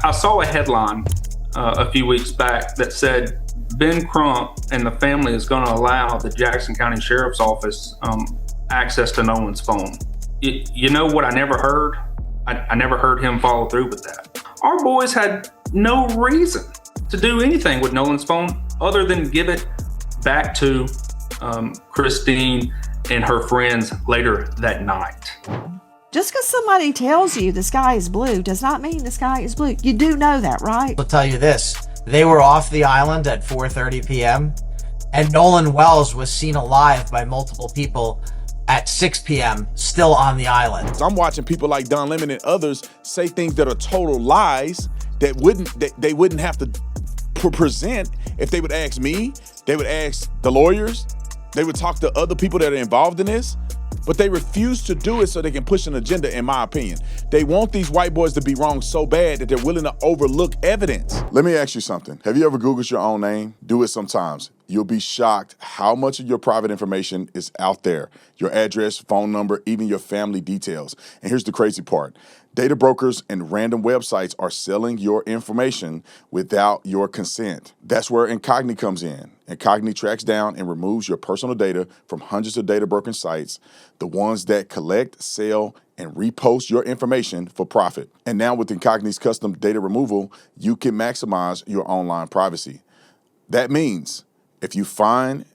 I saw a headline a few weeks back that said Ben Crump and the family is going to allow the Jackson County Sheriff's Office access to Nolan's phone. You know what I never heard? I never heard him follow through with that. Our boys had no reason to do anything with Nolan's phone other than give it back to Christine and her friends later that night. Just because somebody tells you the sky is blue does not mean the sky is blue. You do know that, right? I'll tell you this. They were off the island at 4:30 p.m. and Nolan Wells was seen alive by multiple people at 6 p.m. still on the island. I'm watching people like Don Lemon and others say things that are total lies that they wouldn't have to present if they would ask me, they would ask the lawyers, they would talk to other people that are involved in this. But they refuse to do it so they can push an agenda, in my opinion. They want these white boys to be wrong so bad that they're willing to overlook evidence. Let me ask you something. Have you ever Googled your own name? Do it sometimes. You'll be shocked how much of your private information is out there. Your address, phone number, even your family details. And here's the crazy part. Data brokers and random websites are selling your information without your consent. That's where Incogni comes in. Incogni tracks down and removes your personal data from hundreds of data broker sites, the ones that collect, sell, and repost your information for profit. And now with Incogni's custom data removal, you can maximize your online privacy. That means if you find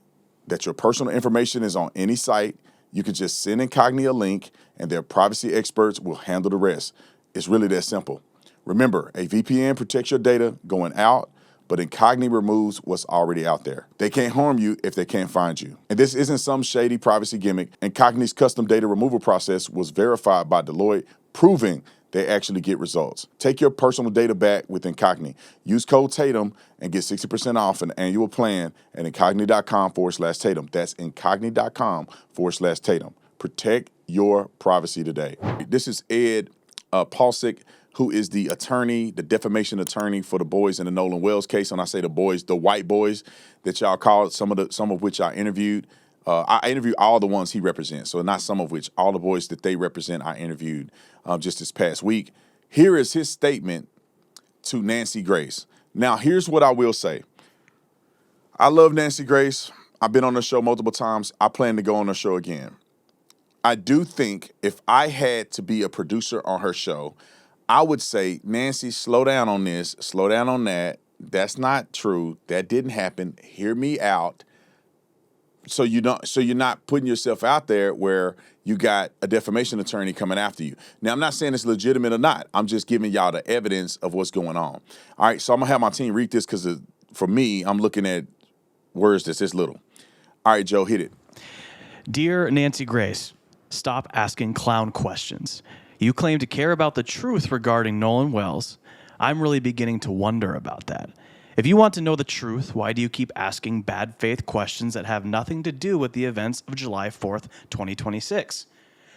that your personal information is on any site, you can just send Incogni a link and their privacy experts will handle the rest. It's really that simple. Remember, a VPN protects your data going out, but Incogni removes what's already out there. They can't harm you if they can't find you. And this isn't some shady privacy gimmick. Incogni's custom data removal process was verified by Deloitte, proving they actually get results. Take your personal data back with Incogni. Use code Tatum and get 60% off an annual plan at incogni.com/Tatum. That's incogni.com/Tatum. Protect your privacy today. This is Ed Paulsick, who is the attorney, the defamation attorney for the boys in the Nolan Wells case. And I say the boys, the white boys that y'all called, some of which I interviewed. I interviewed all the ones he represents, so not some of which, all the boys that they represent I interviewed just this past week. Here is his statement to Nancy Grace. Now, here's what I will say. I love Nancy Grace. I've been on the show multiple times. I plan to go on the show again. I do think if I had to be a producer on her show, I would say, Nancy, slow down on this, slow down on that. That's not true. That didn't happen. Hear me out. So you're not putting yourself out there where you got a defamation attorney coming after you. Now, I'm not saying it's legitimate or not. I'm just giving y'all the evidence of what's going on. All right, so I'm going to have my team read this because for me, I'm looking at words that's this little. All right, Joe, hit it. Dear Nancy Grace, stop asking clown questions. You claim to care about the truth regarding Nolan Wells. I'm really beginning to wonder about that. If you want to know the truth, why do you keep asking bad faith questions that have nothing to do with the events of July 4th, 2026?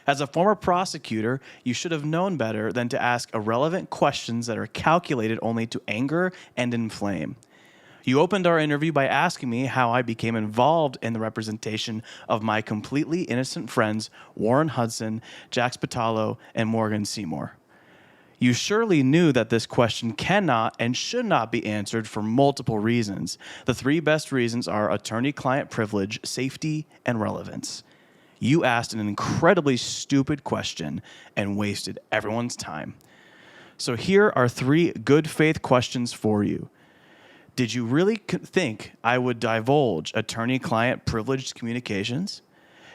As a former prosecutor, you should have known better than to ask irrelevant questions that are calculated only to anger and inflame. You opened our interview by asking me how I became involved in the representation of my completely innocent friends, Warren Hudson, Jack Spatalo, and Morgan Seymour. You surely knew that this question cannot and should not be answered for multiple reasons. The three best reasons are attorney-client privilege, safety, and relevance. You asked an incredibly stupid question and wasted everyone's time. So here are three good faith questions for you. Did you really think I would divulge attorney-client privileged communications?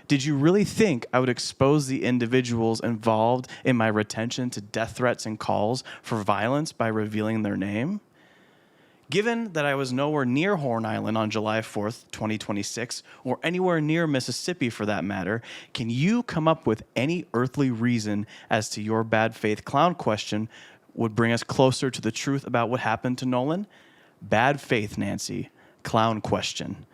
Did you really think I would expose the individuals involved in my retention to death threats and calls for violence by revealing their name? Given that I was nowhere near Horn Island on July 4th, 2026, or anywhere near Mississippi for that matter, can you come up with any earthly reason as to your bad faith clown question would bring us closer to the truth about what happened to Nolan? Bad faith, Nancy. Clown question.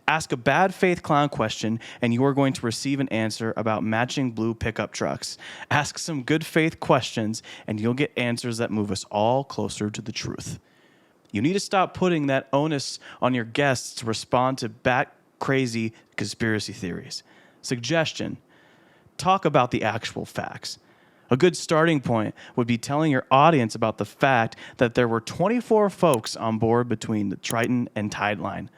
Ask a bad faith clown question and you are going to receive an answer about matching blue pickup trucks. Ask some good faith questions and you'll get answers that move us all closer to the truth. You need to stop putting that onus on your guests to respond to bat crazy conspiracy theories. Suggestion: talk about the actual facts. A good starting point would be telling your audience about the fact that there were 24 folks on board between the Triton and Tideline.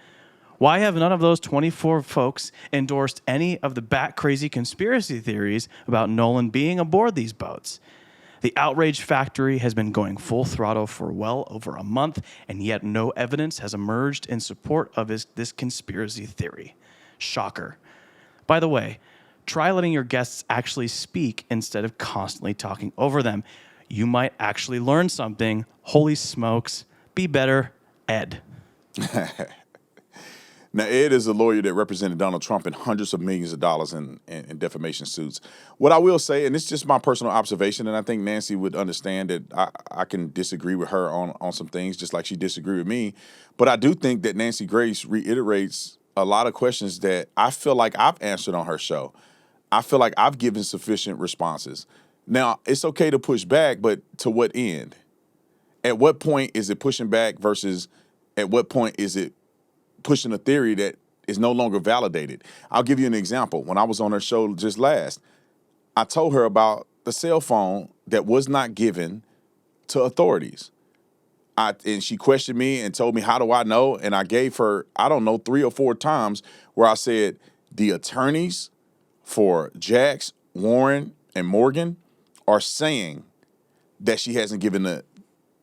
Why have none of those 24 folks endorsed any of the bat-crazy conspiracy theories about Nolan being aboard these boats? The outrage factory has been going full throttle for well over a month, and yet no evidence has emerged in support of this conspiracy theory. Shocker. By the way, try letting your guests actually speak instead of constantly talking over them. You might actually learn something. Holy smokes. Be better, Ed. Now, Ed is a lawyer that represented Donald Trump in hundreds of millions of dollars in defamation suits. What I will say, and it's just my personal observation, and I think Nancy would understand that I can disagree with her on some things, just like she disagreed with me. But I do think that Nancy Grace reiterates a lot of questions that I feel like I've answered on her show. I feel like I've given sufficient responses. Now, it's okay to push back, but to what end? At what point is it pushing back versus at what point is it pushing a theory that is no longer validated? I'll give you an example. When I was on her show just last, I told her about the cell phone that was not given to authorities. And she questioned me and told me, how do I know? And I gave her, I don't know, 3 or 4 times where I said, the attorneys for Jax, Warren, and Morgan are saying that she hasn't given the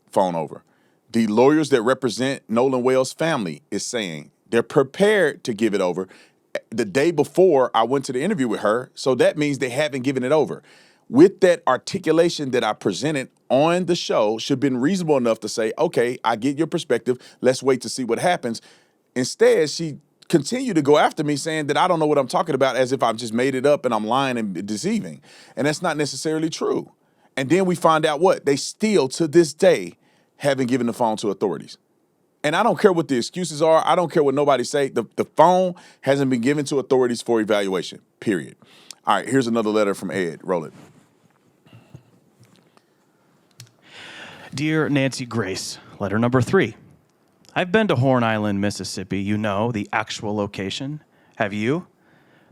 phone over. The lawyers that represent Nolan Wells' family is saying they're prepared to give it over. The day before I went to the interview with her, so that means they haven't given it over. With that articulation that I presented on the show should have been reasonable enough to say, okay, I get your perspective. Let's wait to see what happens. Instead, she continued to go after me saying that I don't know what I'm talking about, as if I've just made it up and I'm lying and deceiving. And that's not necessarily true. And then we find out what? They still, to this day, haven't given the phone to authorities. And I don't care what the excuses are. I don't care what nobody say. The phone hasn't been given to authorities for evaluation, period. All right, here's another letter from Ed. Roll it. Dear Nancy Grace, letter number 3. I've been to Horn Island, Mississippi, you know, the actual location. Have you?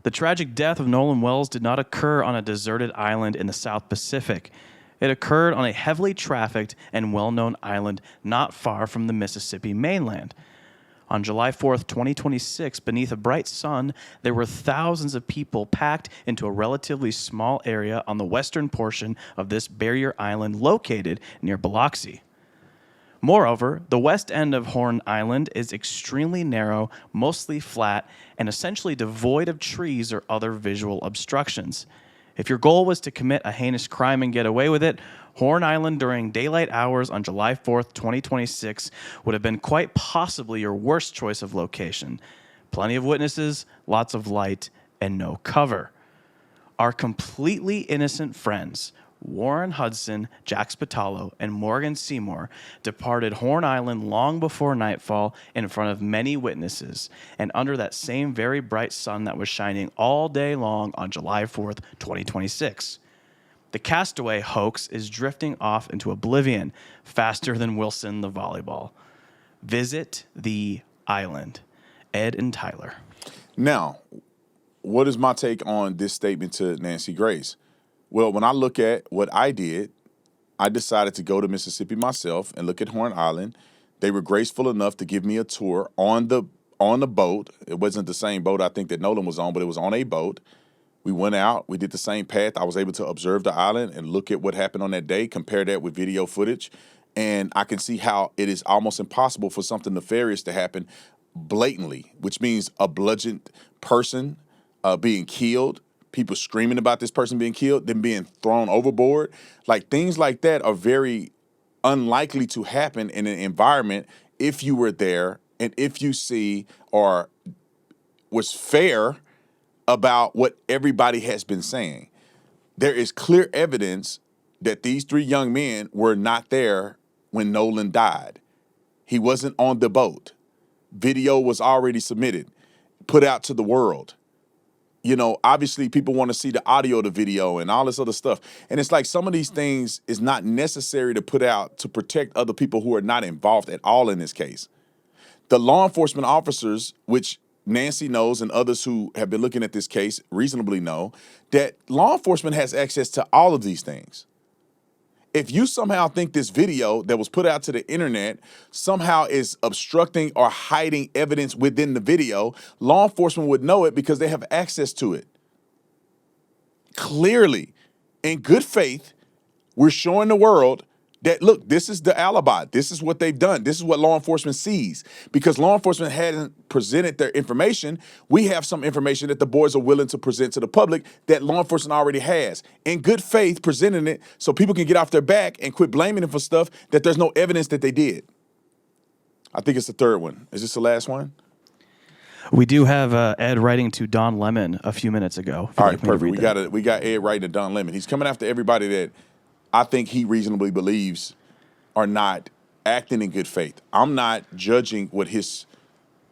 The tragic death of Nolan Wells did not occur on a deserted island in the South Pacific. It occurred on a heavily trafficked and well-known island not far from the Mississippi mainland. On July 4th, 2026, beneath a bright sun, there were thousands of people packed into a relatively small area on the western portion of this barrier island located near Biloxi. Moreover, the west end of Horn Island is extremely narrow, mostly flat, and essentially devoid of trees or other visual obstructions. If your goal was to commit a heinous crime and get away with it, Horn Island during daylight hours on July 4th, 2026 would have been quite possibly your worst choice of location. Plenty of witnesses, lots of light, and no cover. Our completely innocent friends, Warren Hudson, Jax Patalo, and Morgan Seymour, departed Horn Island long before nightfall in front of many witnesses and under that same very bright sun that was shining all day long on July 4th, 2026. The Castaway hoax is drifting off into oblivion faster than Wilson the volleyball. Visit the island. Ed and Tyler. Now, what is my take on this statement to Nancy Grace? Well, when I look at what I did, I decided to go to Mississippi myself and look at Horn Island. They were graceful enough to give me a tour on the boat. It wasn't the same boat I think that Nolan was on, but it was on a boat. We went out. We did the same path. I was able to observe the island and look at what happened on that day, compare that with video footage, and I can see how it is almost impossible for something nefarious to happen blatantly, which means a bludgeoned person being killed, people screaming about this person being killed, then being thrown overboard. Like, things like that are very unlikely to happen in an environment if you were there and if you see or was fair about what everybody has been saying. There is clear evidence that these 3 young men were not there when Nolan died. He wasn't on the boat. Video was already submitted, put out to the world. You know, obviously people want to see the audio of the video and all this other stuff. And it's like some of these things is not necessary to put out to protect other people who are not involved at all in this case. The law enforcement officers, which Nancy knows and others who have been looking at this case reasonably know, that law enforcement has access to all of these things. If you somehow think this video that was put out to the internet somehow is obstructing or hiding evidence within the video, law enforcement would know it because they have access to it. Clearly, in good faith, we're showing the world that, look, this is the alibi. This is what they've done. This is what law enforcement sees. Because law enforcement hadn't presented their information, we have some information that the boys are willing to present to the public that law enforcement already has. In good faith, presenting it so people can get off their back and quit blaming them for stuff that there's no evidence that they did. I think it's the third one. Is this the last one? We do have Ed writing to Don Lemon a few minutes ago. All right, perfect. We got Ed writing to Don Lemon. He's coming after everybody that I think he reasonably believes are not acting in good faith. I'm not judging what his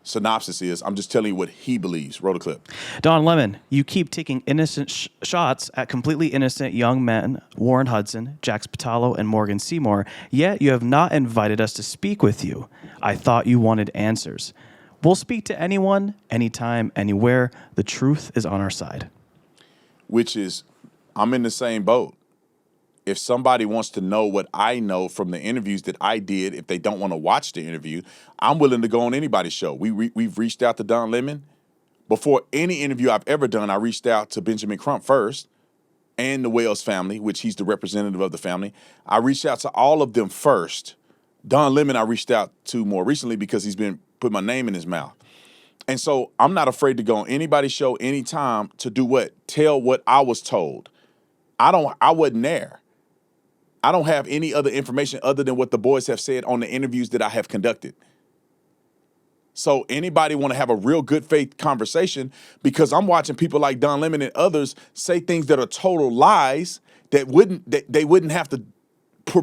synopsis is. I'm just telling you what he believes. Roll the clip. Don Lemon, you keep taking innocent shots at completely innocent young men, Warren Hudson, Jax Patalo, and Morgan Seymour, yet you have not invited us to speak with you. I thought you wanted answers. We'll speak to anyone, anytime, anywhere. The truth is on our side. Which is, I'm in the same boat. If somebody wants to know what I know from the interviews that I did, if they don't want to watch the interview, I'm willing to go on anybody's show. We've reached out to Don Lemon. Before any interview I've ever done, I reached out to Benjamin Crump first and the Wells family, which he's the representative of the family. I reached out to all of them first. Don Lemon I reached out to more recently because he's been put my name in his mouth. And so I'm not afraid to go on anybody's show anytime to do what? Tell what I was told. I wasn't there. I don't have any other information other than what the boys have said on the interviews that I have conducted. So anybody want to have a real good faith conversation, because I'm watching people like Don Lemon and others say things that are total lies that they wouldn't have to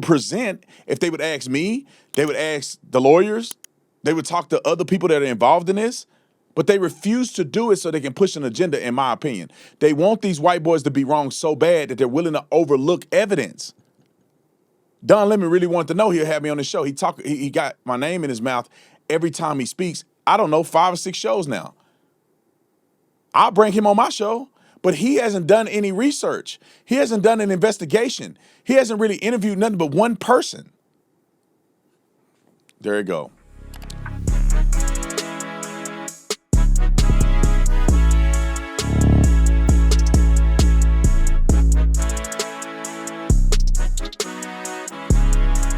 present if they would ask me, they would ask the lawyers, they would talk to other people that are involved in this, but they refuse to do it so they can push an agenda, in my opinion. They want these white boys to be wrong so bad that they're willing to overlook evidence. Don Lemon really wanted to know. He'll have me on the show. He got my name in his mouth every time he speaks. I don't know, 5 or 6 shows now. I'll bring him on my show, but he hasn't done any research. He hasn't done an investigation. He hasn't really interviewed nothing but one person. There you go.